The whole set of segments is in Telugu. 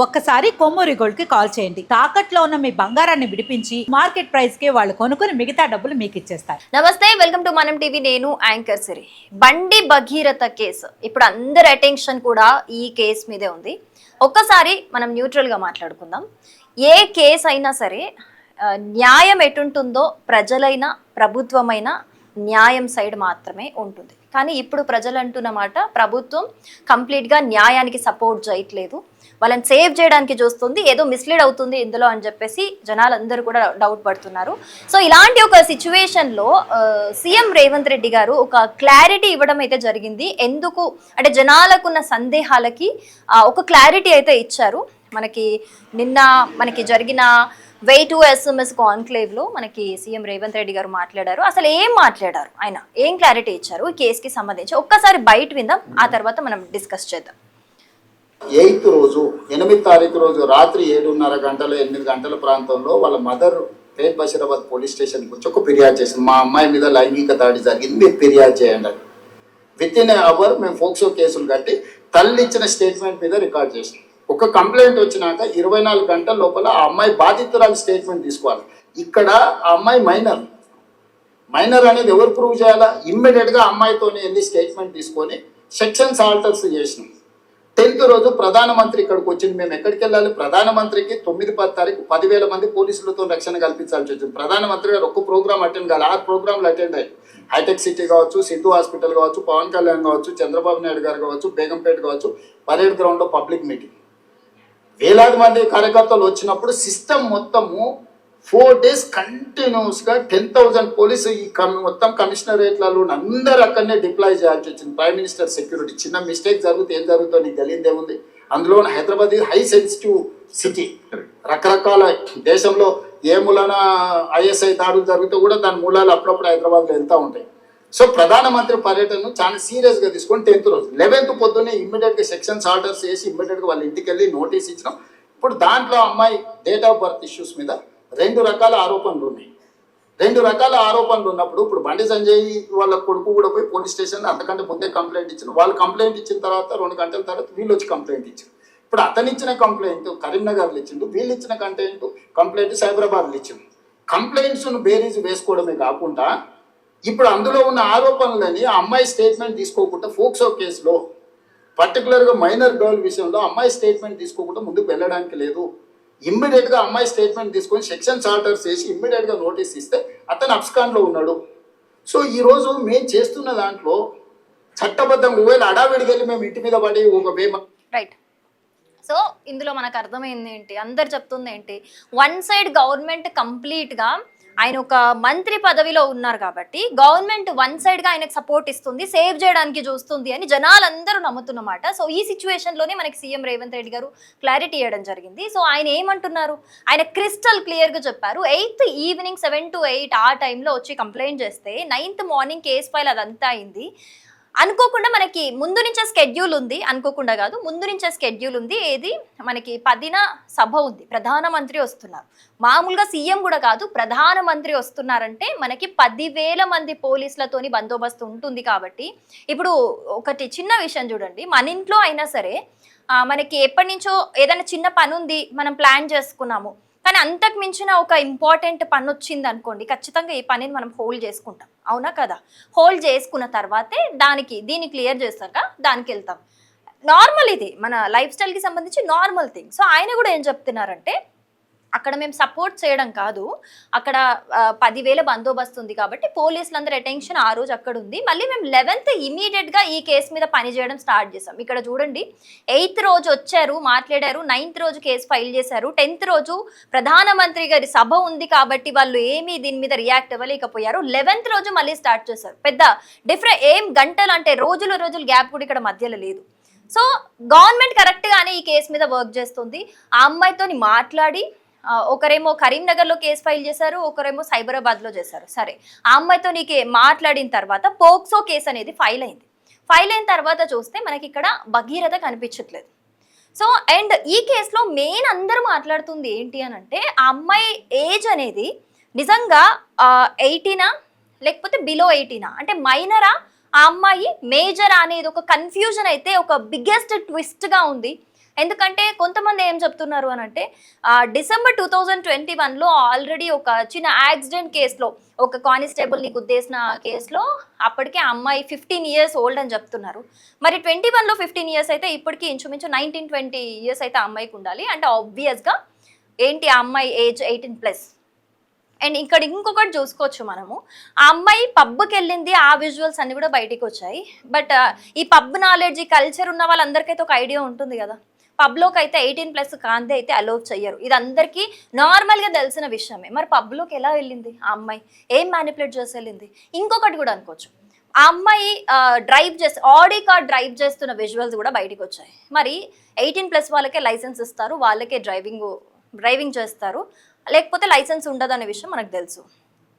ఒక్కసారి కొమ్మూరి గోల్డ్ కి కాల్ చేయండి. తాకట్లో ఉన్న మీ బంగారాన్ని విడిపించి మార్కెట్ ప్రైస్ కి వాళ్ళు కొనుక్కుని మిగతా డబ్బులు మీకు ఇచ్చేస్తారు. నమస్తే, వెల్కమ్ టు మనం టీవీ. నేను యాంకర్ సిరి. బండి భగీరథ కేసు ఇప్పుడు అందరి అటెన్షన్ కూడా ఈ కేసు మీదే ఉంది. ఒక్కసారి మనం న్యూట్రల్ గా మాట్లాడుకుందాం. ఏ కేసు అయినా సరే న్యాయం ఎటుంటుందో ప్రజలైనా ప్రభుత్వమైనా న్యాయం సైడ్ మాత్రమే ఉంటుంది. కానీ ఇప్పుడు ప్రజలు అంటున్న మాట, ప్రభుత్వం కంప్లీట్గా న్యాయానికి సపోర్ట్ చేయట్లేదు, వాళ్ళని సేవ్ చేయడానికి చూస్తుంది, ఏదో మిస్లీడ్ అవుతుంది ఇందులో అని చెప్పేసి జనాలందరూ కూడా డౌట్ పడుతున్నారు. సో ఇలాంటి ఒక సిచ్యువేషన్లో సీఎం రేవంత్ రెడ్డి గారు ఒక క్లారిటీ ఇవ్వడం అయితే జరిగింది. ఎందుకు అంటే జనాలకున్న సందేహాలకి ఒక క్లారిటీ అయితే ఇచ్చారు. మనకి జరిగిన వే టు SMS కాన్క్లేవ్ లో మనకి సీఎం రేవంత్ రెడ్డి గారు మాట్లాడారు. అసలు ఏం మాట్లాడారు, ఆయన ఏం క్లారిటీ ఇచ్చారు ఈ కేసుకి సంబంధించి ఒక్కసారి బయట విందాం, ఆ తర్వాత మనం డిస్కస్ చేద్దాం. 8th రోజు 8వ తారీఖు రోజు రాత్రి 7:30 గంటల 8 గంటల ప్రాంతంలో వాళ్ళ మదర్ పేట్ బషీరాబాద్ పోలీస్ స్టేషన్కి వచ్చి ఒక ఫిర్యాదు చేసింది. మా అమ్మాయి మీద లైంగిక దాడి జరిగింది, మీరు ఫిర్యాదు చేయండి అని. విత్-ఇన్ అవర్ మేము ఫోక్సో కేసులు కట్టి తల్లి ఇచ్చిన స్టేట్మెంట్ మీద రికార్డ్ చేసాం. ఒక కంప్లైంట్ వచ్చినాక 24 గంటల లోపల ఆ అమ్మాయి బాధితురాలు స్టేట్మెంట్ తీసుకోవాలి. ఇక్కడ ఆ అమ్మాయి మైనర్ అనేది ఎవరు ప్రూవ్ చేయాలా? ఇమ్మీడియట్గా అమ్మాయితోనే వెళ్ళి స్టేట్మెంట్ తీసుకొని సెక్షన్స్ ఆల్టర్స్ చేసినాం. 10th రోజు ప్రధానమంత్రి ఇక్కడికి వచ్చింది. మేము ఎక్కడికి వెళ్ళాలి? ప్రధానమంత్రికి 9-10 తారీఖు 10,000 మంది పోలీసులతో రక్షణ కల్పించాల్సి వచ్చింది. ప్రధానమంత్రి గారు ఒక్క ప్రోగ్రామ్ అటెండ్ కావాలి, 6 ప్రోగ్రాంలు అటెండ్ అయ్యాయి. హైటెక్ సిటీ కావచ్చు, సిద్ధు హాస్పిటల్ కావచ్చు, పవన్ కళ్యాణ్ కావచ్చు, చంద్రబాబు నాయుడు గారు కావచ్చు, బేగంపేట కావచ్చు, పరేడ్ గ్రౌండ్లో పబ్లిక్ మీటింగ్. వేలాది మంది కార్యకర్తలు వచ్చినప్పుడు సిస్టమ్ మొత్తము 4 days కంటిన్యూస్గా 10,000 పోలీసు ఈ మొత్తం కమిషనరేట్లలో అందరూ అక్కడనే డిప్లాయ్ చేయాల్సి వచ్చింది. Prime minister security. చిన్న మిస్టేక్ జరిగితే ఏం జరుగుతుందో నీకు తెలియదే ఉంది. అందులో హైదరాబాద్ హై సెన్సిటివ్ సిటీ. రకరకాల దేశంలో ఏ మూలన ISI దాడులు జరిగితే కూడా దాని మూలాలు అప్పుడప్పుడు హైదరాబాద్లో వెళ్తూ ఉంటాయి. సో ప్రధానమంత్రి పర్యటనను చాలా సీరియస్గా తీసుకొని 10th రోజు 11th పొద్దున్నే ఇమ్మీడియట్గా సెక్షన్స్ ఆర్డర్స్ చేసి ఇమ్మీడియట్గా వాళ్ళ ఇంటికి వెళ్ళి నోటీస్ ఇచ్చినాం. ఇప్పుడు దాంట్లో అమ్మాయి డేట్ ఆఫ్ బర్త్ ఇష్యూస్ మీద 2 రకాల ఆరోపణలు ఉన్నాయి. 2 రకాల ఆరోపణలు ఉన్నప్పుడు ఇప్పుడు బండి సంజయ్ వాళ్ళ కొడుకు కూడా పోయి పోలీస్ స్టేషన్లో అంతకంటే ముందే కంప్లైంట్ ఇచ్చిన. వాళ్ళు కంప్లైంట్ ఇచ్చిన తర్వాత 2 గంటల తర్వాత వీళ్ళు వచ్చి కంప్లైంట్ ఇచ్చారు. ఇప్పుడు అతను ఇచ్చిన కంప్లైంట్ కరీంనగర్లో ఇచ్చిండు, వీళ్ళు ఇచ్చిన కంప్లైంట్ సైబరాబాద్లో ఇచ్చిండు. కంప్లైంట్స్ను బేరీజ్ వేసుకోవడమే కాకుండా ఇప్పుడు అందులో ఉన్న ఆరోపణలని ఆ అమ్మాయి స్టేట్మెంట్ తీసుకోకుండా ఫోక్సో కేసులో పర్టికులర్గా మైనర్ గర్ల్ విషయంలో అమ్మాయి స్టేట్మెంట్ తీసుకోకుండా ముందుకు వెళ్ళడానికి లేదు. ఇమ్మీడియట్గా అమ్మాయి స్టేట్మెంట్ తీసుకొని సెక్షన్స్ ఆర్డర్స్ చేసి ఇమ్మీడియట్గా నోటీస్ ఇస్తే అతను అబ్స్కాండ్లో ఉన్నాడు. సో ఈరోజు మేము చేస్తున్న దాంట్లో చట్టబద్ధంగా ఒకవేళ అడావిడికి వెళ్ళి మేము ఇంటి మీద పడి ఒక రైట్. సో ఇందులో మనకు అర్థమైంది ఏంటి, అందరు చెప్తుంది ఏంటి, వన్ సైడ్ గవర్నమెంట్ కంప్లీట్గా ఆయన ఒక మంత్రి పదవిలో ఉన్నారు కాబట్టి గవర్నమెంట్ వన్ సైడ్గా ఆయనకు సపోర్ట్ ఇస్తుంది, సేవ్ చేయడానికి చూస్తుంది అని జనాలందరూ నమ్ముతున్నమాట. సో ఈ సిచ్యువేషన్లోనే మనకి సీఎం రేవంత్ రెడ్డి గారు క్లారిటీ ఇవ్వడం జరిగింది. సో ఆయన ఏమంటున్నారు, ఆయన క్రిస్టల్ క్లియర్గా చెప్పారు. 8th ఈవినింగ్ 7 to 8 ఆ టైంలో వచ్చి కంప్లైంట్ చేస్తే 9th మార్నింగ్ కేసు ఫైల్ అదంతా అయింది. అనుకోకుండా మనకి ముందు నుంచే స్కెడ్యూల్ ఉంది, అనుకోకుండా కాదు ముందు నుంచే స్కెడ్యూల్ ఉంది. ఏది మనకి 10న సభ ఉంది, ప్రధానమంత్రి వస్తున్నారు. మామూలుగా సీఎం కూడా కాదు, ప్రధానమంత్రి వస్తున్నారంటే మనకి 10,000 మంది పోలీసులతోని బందోబస్తు ఉంటుంది. కాబట్టి ఇప్పుడు ఒకటి చిన్న విషయం చూడండి, మన ఇంట్లో అయినా సరే మనకి ఎప్పటి నుంచో ఏదైనా చిన్న పని ఉంది, మనం ప్లాన్ చేసుకున్నాము, కానీ అంతకు మించిన ఒక ఇంపార్టెంట్ పని వచ్చింది అనుకోండి, ఖచ్చితంగా ఈ పనిని మనం హోల్డ్ చేసుకుంటాం, అవునా కదా? హోల్డ్ చేసుకున్న తర్వాతే దీన్ని క్లియర్ చేస్తాక దానికి వెళ్తాం. నార్మల్, ఇది మన లైఫ్ స్టైల్కి సంబంధించి నార్మల్ థింగ్. సో ఆయన కూడా ఏం చెప్తున్నారంటే, అక్కడ మేము సపోర్ట్ చేయడం కాదు, అక్కడ 10,000 బందోబస్తు ఉంది కాబట్టి పోలీసులందరూ అటెన్షన్ ఆ రోజు అక్కడ ఉంది. మళ్ళీ మేము 11th ఇమీడియట్గా ఈ కేసు మీద పని చేయడం స్టార్ట్ చేసాం. ఇక్కడ చూడండి, 8th రోజు వచ్చారు, మాట్లాడారు, 9th రోజు కేసు ఫైల్ చేశారు, 10th రోజు ప్రధానమంత్రి గారి సభ ఉంది కాబట్టి వాళ్ళు ఏమీ దీని మీద రియాక్ట్ అవ్వలేకపోయారు. 11th రోజు మళ్ళీ స్టార్ట్ చేశారు. పెద్ద డిఫరెంట్ ఏం గంటలు అంటే రోజులు గ్యాప్ కూడా ఇక్కడ మధ్యలో లేదు. సో గవర్నమెంట్ కరెక్ట్గానే ఈ కేసు మీద వర్క్ చేస్తుంది. ఆ అమ్మాయితోని మాట్లాడి ఒకరేమో కరీంనగర్లో కేసు ఫైల్ చేశారు, ఒకరేమో సైబరాబాద్లో చేశారు. సరే, ఆ అమ్మాయితో మాట్లాడిన తర్వాత పోక్సో కేసు అనేది ఫైల్ అయింది. ఫైల్ అయిన తర్వాత చూస్తే మనకి ఇక్కడ భగీరథ కనిపించట్లేదు. సో అండ్ ఈ కేసులో మెయిన్ అందరూ మాట్లాడుతుంది ఏంటి అని అంటే, ఆ అమ్మాయి ఏజ్ అనేది నిజంగా 18 లేకపోతే బిలో 18 అంటే మైనరా, ఆ అమ్మాయి మేజర్ అనేది ఒక కన్ఫ్యూజన్ అయితే ఒక బిగ్గెస్ట్ ట్విస్ట్గా ఉంది. ఎందుకంటే కొంతమంది ఏం చెప్తున్నారు అని అంటే డిసెంబర్ 2021లో ఆల్రెడీ ఒక చిన్న యాక్సిడెంట్ కేసులో ఒక కానిస్టేబుల్ని గుద్దేసిన కేసులో అప్పటికే అమ్మాయి 15 ఇయర్స్ ఓల్డ్ అని చెప్తున్నారు. మరి 21లో 15 ఇయర్స్ అయితే ఇప్పటికీ ఇంచుమించు 19-20 ఇయర్స్ అయితే అమ్మాయికి ఉండాలి. అంటే ఆబ్వియస్గా ఏంటి ఆ అమ్మాయి ఏజ్ 18+. అండ్ ఇక్కడ ఇంకొకటి చూసుకోవచ్చు మనము, ఆ అమ్మాయి పబ్కి వెళ్ళింది, ఆ విజువల్స్ అన్ని కూడా బయటికి వచ్చాయి. బట్ ఈ పబ్ నాలెడ్జ్, ఈ కల్చర్ ఉన్న వాళ్ళందరికైతే ఒక ఐడియా ఉంటుంది కదా, పబ్లోకి అయితే 18+ కాంతి అయితే అలో చెయ్యరు. ఇది అందరికీ నార్మల్గా తెలిసిన విషయమే. మరి పబ్లోకి ఎలా వెళ్ళింది ఆ అమ్మాయి, ఏం మ్యానిపులేట్ చేసి వెళ్ళింది? ఇంకొకటి కూడా అనుకోవచ్చు, ఆ అమ్మాయి డ్రైవ్ చేసి ఆడి కార్ డ్రైవ్ చేస్తున్న విజువల్స్ కూడా బయటికి వచ్చాయి. మరి 18+ వాళ్ళకే లైసెన్స్ ఇస్తారు, వాళ్ళకే డ్రైవింగ్ చేస్తారు, లేకపోతే లైసెన్స్ ఉండదు అనే విషయం మనకు తెలుసు.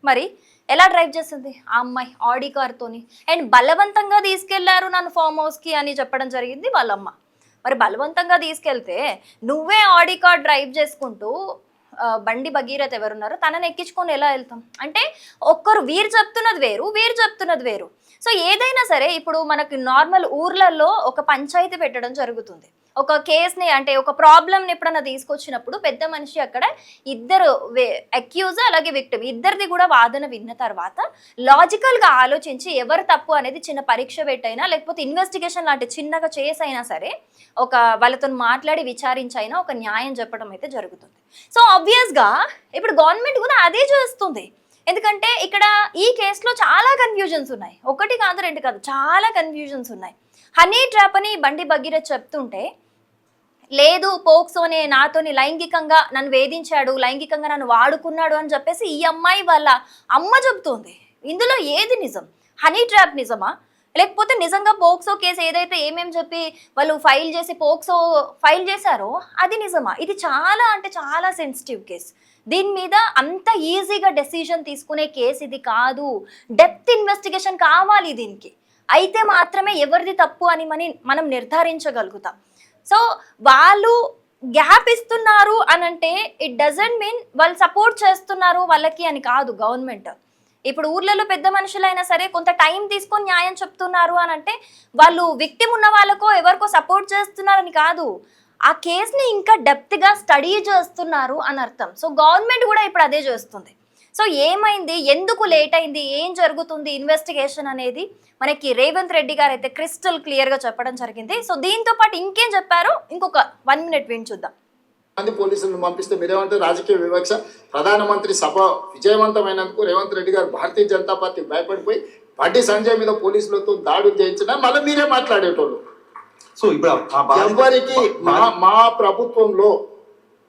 మరి ఎలా డ్రైవ్ చేసింది ఆ అమ్మాయి ఆడి కార్తోని? అండ్ బలవంతంగా తీసుకెళ్లారు నన్ను ఫామ్ హౌస్కి అని చెప్పడం జరిగింది వాళ్ళమ్మ. మరి బలవంతంగా తీసుకెళ్తే నువ్వే ఆడి కార్ డ్రైవ్ చేసుకుంటూ బండి భగీరథ్ ఎవరున్నారో తనని ఎక్కించుకొని ఎలా వెళ్తాం? అంటే ఒక్కరు వీరు చెప్తున్నది వేరు, వీరు చెప్తున్నది వేరు. సో ఏదైనా సరే ఇప్పుడు మనకి నార్మల్ ఊర్లలో ఒక పంచాయతీ పెట్టడం జరుగుతుంది. ఒక కేసుని అంటే ఒక ప్రాబ్లమ్ని ఎప్పుడన్నా తీసుకొచ్చినప్పుడు పెద్ద మనిషి అక్కడ ఇద్దరు అక్యూజ్ అలాగే విక్టిమ్ ఇద్దరిది కూడా వాదన విన్న తర్వాత లాజికల్గా ఆలోచించి ఎవరు తప్పు అనేది చిన్న పరీక్ష పెట్టైనా లేకపోతే ఇన్వెస్టిగేషన్ లాంటి చిన్నగా చేసైనా సరే ఒక వాళ్ళతో మాట్లాడి విచారించైనా ఒక న్యాయం చెప్పడం అయితే జరుగుతుంది. సో ఆబ్వియస్గా ఇప్పుడు గవర్నమెంట్ కూడా అదే చేస్తుంది. ఎందుకంటే ఇక్కడ ఈ కేసులో చాలా కన్ఫ్యూజన్స్ ఉన్నాయి, ఒకటి కాదు రెండు కాదు, చాలా కన్ఫ్యూజన్స్ ఉన్నాయి. హనీ ట్రాప్ అని బండి భగీరథ్ చెప్తుంటే, లేదు పోక్సోనే నాతోని లైంగికంగా నన్ను వేధించాడు, లైంగికంగా నన్ను వాడుకున్నాడు అని చెప్పేసి ఈ అమ్మాయి వాళ్ళ అమ్మ చెబుతోంది. ఇందులో ఏది నిజం? హనీ ట్రాప్ నిజమా, లేకపోతే నిజంగా పోక్సో కేసు ఏదైతే ఏమేమి చెప్పి వాళ్ళు పోక్సో ఫైల్ చేశారో అది నిజమా? ఇది చాలా అంటే చాలా సెన్సిటివ్ కేసు. దీని మీద అంత ఈజీగా డెసిషన్ తీసుకునే కేసు ఇది కాదు. డెప్త్ ఇన్వెస్టిగేషన్ కావాలి దీనికి. అయితే మాత్రమే ఎవరిది తప్పు అని మనం నిర్ధారించగలుగుతాం. సో వాళ్ళు గ్యాప్ ఇస్తున్నారు అని అంటే ఇట్ డజంట్ మీన్ వాళ్ళు సపోర్ట్ చేస్తున్నారు వాళ్ళకి అని కాదు. గవర్నమెంట్ ఇప్పుడు ఊర్లలో పెద్ద మనుషులైనా సరే కొంత టైం తీసుకొని న్యాయం చెప్తున్నారు అని అంటే వాళ్ళు విక్టిమ్ ఉన్న వాళ్ళకో ఎవరికో సపోర్ట్ చేస్తున్నారని కాదు, ఆ కేసుని ఇంకా డెప్త్గా స్టడీ చేస్తున్నారు అని అర్థం. సో గవర్నమెంట్ కూడా ఇప్పుడు అదే చేస్తుంది. సో ఏమైంది, ఎందుకు లేట్ అయింది, ఏం జరుగుతుంది ఇన్వెస్టిగేషన్ అనేది మనకి రేవంత్ రెడ్డి గారు అయితే క్రిస్టల్ క్లియర్గా చెప్పడం జరిగింది. సో దీంతో పాటు ఇంకేం చెప్పారో ఇంకొక 1 minute విని చూద్దాం. మంది పోలీసులను పంపిస్తే మీరేమంటే రాజకీయ వివక్ష. ప్రధానమంత్రి సభ విజయవంతమైనందుకు రేవంత్ రెడ్డి గారు భారతీయ జనతా పార్టీ భయపడిపోయి బండి సంజయ్ మీద పోలీసులతో దాడులు చేయించిన మళ్ళీ మీరే మాట్లాడేటోళ్ళు. సో ఇప్పుడు ఎవరికి మా ప్రభుత్వంలో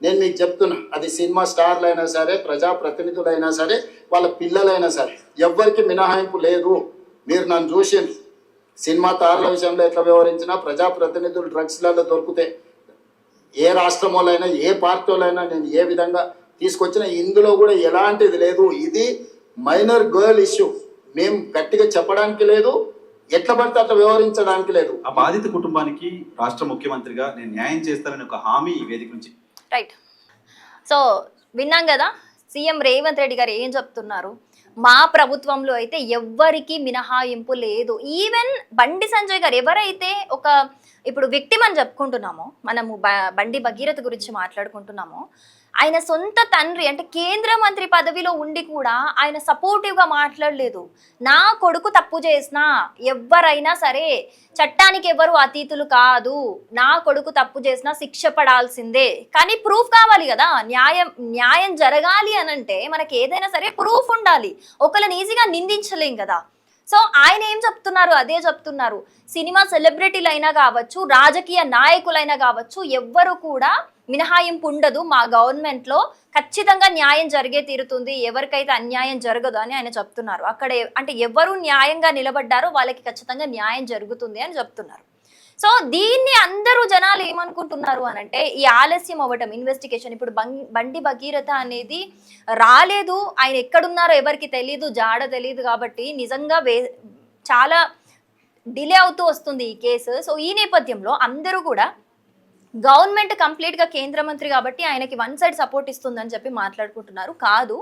నేను మీకు చెప్తున్నా, అది సినిమా స్టార్లు అయినా సరే ప్రజాప్రతినిధులైనా సరే వాళ్ళ పిల్లలైనా సరే ఎవ్వరికి మినహాయింపు లేదు. మీరు నన్ను చూసింది సినిమా తారల విషయంలో ఎట్లా వ్యవహరించినా ప్రజాప్రతినిధులు డ్రగ్స్లలో దొరికితే ఏ రాష్ట్రం వాళ్ళైనా ఏ పార్టీ వాళ్ళైనా నేను ఏ విధంగా తీసుకొచ్చినా ఇందులో కూడా ఎలాంటిది లేదు. ఇది మైనర్ గర్ల్ ఇష్యూ. మేము గట్టిగా చెప్పడానికి లేదు, ఎట్లా పడితే అట్లా వ్యవహరించడానికి లేదు. ఆ బాధిత కుటుంబానికి రాష్ట్ర ముఖ్యమంత్రిగా నేను న్యాయం చేస్తానని ఒక హామీ ఈ వేదిక నుంచి. రైట్. సో విన్నాం కదా సీఎం రేవంత్ రెడ్డి గారు ఏం చెప్తున్నారు. మా ప్రభుత్వంలో అయితే ఎవ్వరికి మినహాయింపు లేదు. ఈవెన్ బండి సంజయ్ గారు ఎవరైతే ఒక ఇప్పుడు విక్టిమ్ అని చెప్పుకుంటున్నామో, మనము బండి భగీరథ్ గురించి మాట్లాడుకుంటున్నామో, ఆయన సొంత తండ్రి అంటే కేంద్ర మంత్రి పదవిలో ఉండి కూడా ఆయన సపోర్టివ్గా మాట్లాడలేదు. నా కొడుకు తప్పు చేసినా ఎవరైనా సరే చట్టానికి ఎవరు అతీతులు కాదు, నా కొడుకు తప్పు చేసినా శిక్ష పడాల్సిందే, కానీ ప్రూఫ్ కావాలి కదా. న్యాయం జరగాలి అనంటే మనకి ఏదైనా సరే ప్రూఫ్ ఉండాలి. ఒకళ్ళని ఈజీగా నిందించలేం కదా. సో ఆయన ఏం చెప్తున్నారు, అదే చెప్తున్నారు. సినిమా సెలబ్రిటీలైనా కావచ్చు, రాజకీయ నాయకులైనా కావచ్చు, ఎవ్వరు కూడా మినహాయింపు ఉండదు. మా గవర్నమెంట్లో ఖచ్చితంగా న్యాయం జరిగే తీరుతుంది, ఎవరికైతే అన్యాయం జరగదు అని ఆయన చెప్తున్నారు. అక్కడ అంటే ఎవరు న్యాయంగా నిలబడ్డారో వాళ్ళకి ఖచ్చితంగా న్యాయం జరుగుతుంది అని చెప్తున్నారు. సో దీన్ని అందరూ జనాలు ఏమనుకుంటున్నారు అని అంటే ఈ ఆలస్యం అవ్వటం ఇన్వెస్టిగేషన్, ఇప్పుడు బండి భగీరథ అనేది రాలేదు, ఆయన ఎక్కడున్నారో ఎవరికి తెలియదు, జాడ తెలియదు, కాబట్టి నిజంగా చాలా డిలే అవుతూ వస్తుంది ఈ కేసు. సో ఈ నేపథ్యంలో అందరూ కూడా గవర్నమెంట్ కంప్లీట్గా కేంద్ర మంత్రి కాబట్టి ఆయనకి వన్ సైడ్ సపోర్ట్ ఇస్తుందని చెప్పి మాట్లాడుకుంటున్నారు. కాదు,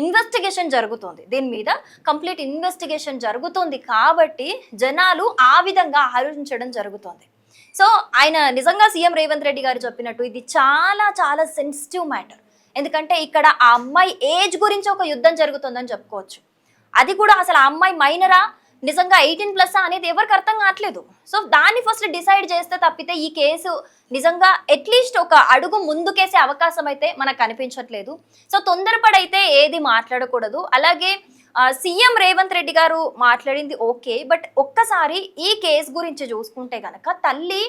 ఇన్వెస్టిగేషన్ జరుగుతుంది, దీని మీద కంప్లీట్ ఇన్వెస్టిగేషన్ జరుగుతుంది కాబట్టి జనాలు ఆ విధంగా ఆలోచించడం జరుగుతుంది. సో ఆయన నిజంగా సీఎం రేవంత్ రెడ్డి గారు చెప్పినట్టు ఇది చాలా చాలా సెన్సిటివ్ మ్యాటర్. ఎందుకంటే ఇక్కడ ఆ అమ్మాయి ఏజ్ గురించి ఒక యుద్ధం జరుగుతుందని చెప్పుకోవచ్చు. అది కూడా అసలు ఆ అమ్మాయి మైనరా నిజంగా 18+ అనేది ఎవరికి అర్థం కావట్లేదు. సో దాన్ని ఫస్ట్ డిసైడ్ చేస్తే తప్పితే ఈ కేసు నిజంగా అట్లీస్ట్ ఒక అడుగు ముందుకేసే అవకాశం అయితే మనకు కనిపించట్లేదు. సో తొందరపడైతే ఏది మాట్లాడకూడదు. అలాగే సీఎం రేవంత్ రెడ్డి గారు మాట్లాడింది ఓకే, బట్ ఒక్కసారి ఈ కేసు గురించి చూసుకుంటే గనక తల్లి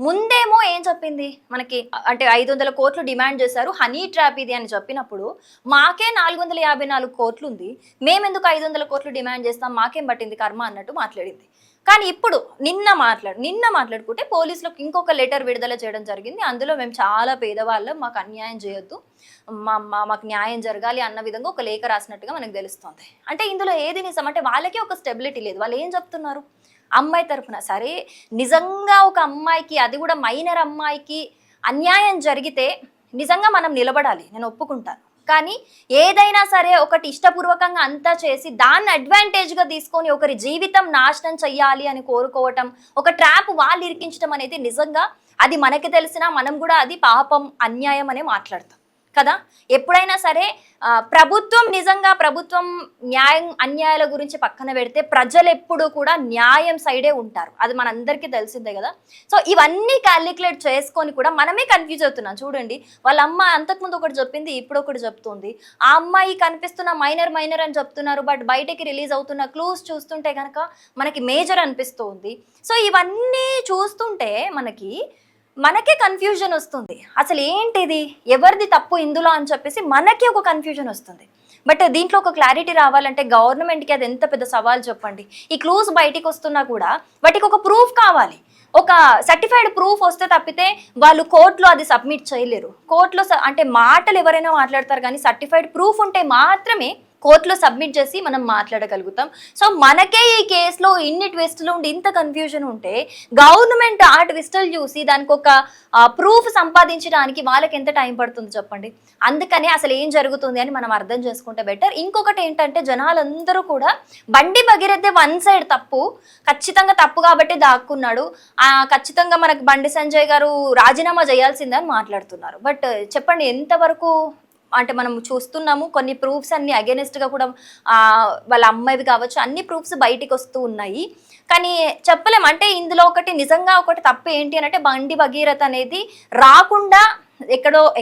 ముందేమో ఏం చెప్పింది మనకి, అంటే 500 కోట్లు డిమాండ్ చేశారు, హనీ ట్రాప్ ఇది అని చెప్పినప్పుడు మాకే 454 కోట్లు ఉంది, మేమెందుకు 500 కోట్లు డిమాండ్ చేస్తాం, మాకేం పట్టింది కర్మ అన్నట్టు మాట్లాడింది. కానీ ఇప్పుడు నిన్న మాట్లాడుకుంటే పోలీసులకు ఇంకొక లెటర్ విడుదల చేయడం జరిగింది. అందులో మేము చాలా పేదవాళ్ళం, మాకు అన్యాయం చేయొద్దు, మాకు న్యాయం జరగాలి అన్న విధంగా ఒక లేఖ రాసినట్టుగా మనకు తెలుస్తుంది. అంటే ఇందులో ఏది నిజం అంటే వాళ్ళకి ఒక స్టెబిలిటీ లేదు. వాళ్ళు ఏం చెప్తున్నారు అమ్మాయి తరపున, సరే నిజంగా ఒక అమ్మాయికి, అది కూడా మైనర్ అమ్మాయికి అన్యాయం జరిగితే నిజంగా మనం నిలబడాలి, నేను ఒప్పుకుంటాను. కానీ ఏదైనా సరే ఒకటి ఇష్టపూర్వకంగా అంతా చేసి దాన్ని అడ్వాంటేజ్గా తీసుకొని ఒకరి జీవితం నాశనం చెయ్యాలి అని కోరుకోవటం, ఒక ట్రాప్ వాళ్ళు ఇరికించడం అనేది నిజంగా అది మనకి తెలిసినా మనం కూడా అది పాపం, అన్యాయం అనే మాట్లాడతాం కదా. ఎప్పుడైనా సరే ప్రభుత్వం న్యాయం అన్యాయాల గురించి పక్కన పెడితే ప్రజలు ఎప్పుడు కూడా న్యాయం సైడే ఉంటారు, అది మనందరికీ తెలిసిందే కదా. సో ఇవన్నీ క్యాలిక్యులేట్ చేసుకొని కూడా మనమే కన్ఫ్యూజ్ అవుతున్నాం. చూడండి, వాళ్ళ అమ్మ అంతకుముందు ఒకటి చెప్పింది, ఇప్పుడు ఒకటి చెప్తుంది. ఆ అమ్మాయి కనిపిస్తున్న మైనర్ అని చెప్తున్నారు, బట్ బయటకి రిలీజ్ అవుతున్న క్లూస్ చూస్తుంటే కనుక మనకి మేజర్ అనిపిస్తుంది. సో ఇవన్నీ చూస్తుంటే మనకే కన్ఫ్యూజన్ వస్తుంది, అసలు ఏంటిది, ఎవరిది తప్పు ఇందులో అని చెప్పేసి మనకి ఒక కన్ఫ్యూజన్ వస్తుంది. బట్ దీంట్లో ఒక క్లారిటీ రావాలంటే గవర్నమెంట్కి అది ఎంత పెద్ద సవాల్ చెప్పండి. ఈ క్లూస్ బయటికి వస్తున్నా కూడా వాటికి ఒక ప్రూఫ్ కావాలి, ఒక సర్టిఫైడ్ ప్రూఫ్ వస్తే తప్పితే వాళ్ళు కోర్టులో అది సబ్మిట్ చేయలేరు. కోర్టులో అంటే మాటలు ఎవరైనా మాట్లాడతారు, కానీ సర్టిఫైడ్ ప్రూఫ్ ఉంటే మాత్రమే కోర్టులో సబ్మిట్ చేసి మనం మాట్లాడగలుగుతాం. సో మనకే ఈ కేసులో ఇన్ని ట్విస్టులు ఉండి ఇంత కన్ఫ్యూజన్ ఉంటే గవర్నమెంట్ ఆ ట్విస్టులు చూసి దానికి ఒక ప్రూఫ్ సంపాదించడానికి వాళ్ళకి ఎంత టైం పడుతుంది చెప్పండి. అందుకని అసలు ఏం జరుగుతుంది అని మనం అర్థం చేసుకుంటే బెటర్. ఇంకొకటి ఏంటంటే జనాలందరూ కూడా బండి భగీరథే వన్ సైడ్ తప్పు, ఖచ్చితంగా తప్పు కాబట్టి దాక్కున్నాడు, ఖచ్చితంగా మనకు బండి సంజయ్ గారు రాజీనామా చేయాల్సిందని మాట్లాడుతున్నారు. బట్ చెప్పండి ఎంతవరకు అంటే మనం చూస్తున్నాము, కొన్ని ప్రూఫ్స్ అన్ని అగెనిస్ట్గా కూడా వాళ్ళ అమ్మాయివి కావచ్చు, అన్ని ప్రూఫ్స్ బయటికి వస్తూ ఉన్నాయి. కానీ చెప్పలేం, అంటే ఇందులో ఒకటి నిజంగా ఒకటి తప్పు ఏంటి అని అంటే బండి భగీరథ్ అనేది రాకుండా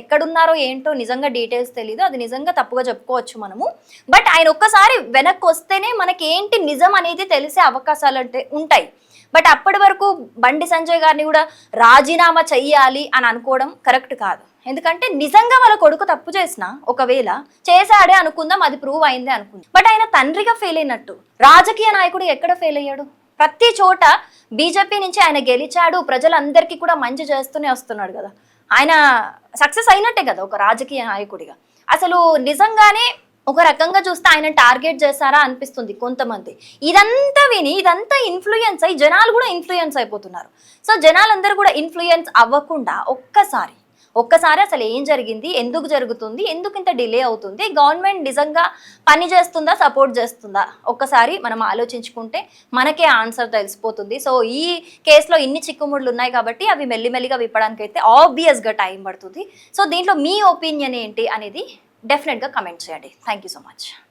ఎక్కడున్నారో ఏంటో నిజంగా డీటెయిల్స్ తెలీదు, అది నిజంగా తప్పుగా చెప్పుకోవచ్చు మనము. బట్ ఆయన ఒక్కసారి వెనక్కి వస్తేనే మనకి ఏంటి నిజం అనేది తెలిసే అవకాశాలు అంటే ఉంటాయి. బట్ అప్పటి వరకు బండి సంజయ్ గారిని కూడా రాజీనామా చెయ్యాలి అని అనుకోవడం కరెక్ట్ కాదు. ఎందుకంటే నిజంగా వాళ్ళ కొడుకు తప్పు చేసినా ఒకవేళ చేశాడే అనుకుందాం, అది ప్రూవ్ అయిందే అనుకుందాం. బట్ ఆయన తండ్రిగా ఫెయిల్ అయినట్టు, రాజకీయ నాయకుడు ఎక్కడ ఫెయిల్ అయ్యాడు? ప్రతి చోట బీజేపీ నుంచి ఆయన గెలిచాడు, ప్రజలందరికీ కూడా మంచి చేస్తూనే వస్తున్నాడు కదా, ఆయన సక్సెస్ అయినట్టే కదా ఒక రాజకీయ నాయకుడిగా. అసలు నిజంగానే ఒక రకంగా చూస్తే ఆయన టార్గెట్ చేశారా అనిపిస్తుంది కొంతమంది. ఇదంతా విని ఇదంతా ఇన్ఫ్లుయెన్స్ అయ్యి జనాలు కూడా ఇన్ఫ్లుయెన్స్ అయిపోతున్నారు. సో జనాలందరూ కూడా ఇన్ఫ్లుయెన్స్ అవ్వకుండా ఒక్కసారి అసలు ఏం జరిగింది, ఎందుకు జరుగుతుంది, ఎందుకు ఇంత డిలే అవుతుంది, గవర్నమెంట్ నిజంగా పని చేస్తుందా, సపోర్ట్ చేస్తుందా, ఒక్కసారి మనం ఆలోచించుకుంటే మనకే ఆన్సర్ తెలిసిపోతుంది. సో ఈ కేసులో ఇన్ని చిక్కుముడులు ఉన్నాయి కాబట్టి అవి మెల్లిమెల్లిగా విప్పడానికి అయితే ఆబ్వియస్గా టైం పడుతుంది. సో దీంట్లో మీ ఒపీనియన్ ఏంటి అనేది డెఫినెట్గా కమెంట్ చేయండి. Thank you so much.